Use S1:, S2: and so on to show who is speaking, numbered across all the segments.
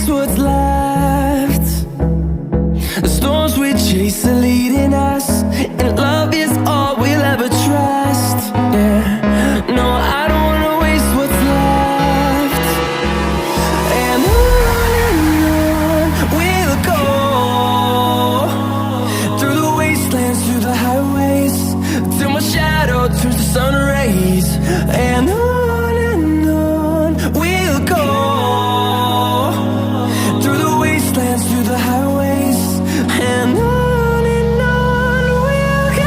S1: waste what's left. The storms we chase are leading us, and love is all we'll ever trust. Yeah, no, I don't wanna waste what's left. And on we'll go, through the wastelands, through the highways, till my shadow turns to sun rays. And on we'll go, through the wastelands, through the highways, and on we'll go.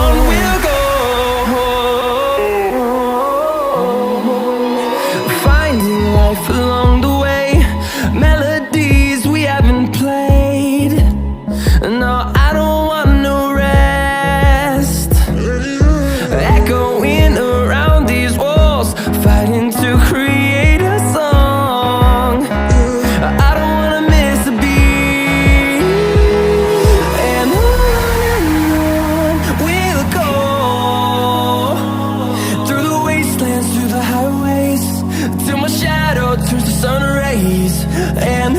S1: On we'll go. Finding life along the way, melodies we haven't played. No, I don't want no rest. Echoing around these walls, fighting to create a song. I don't wanna miss a beat. And on we'll go, through the wastelands, through the highways, till my shadow turns to sun rays. And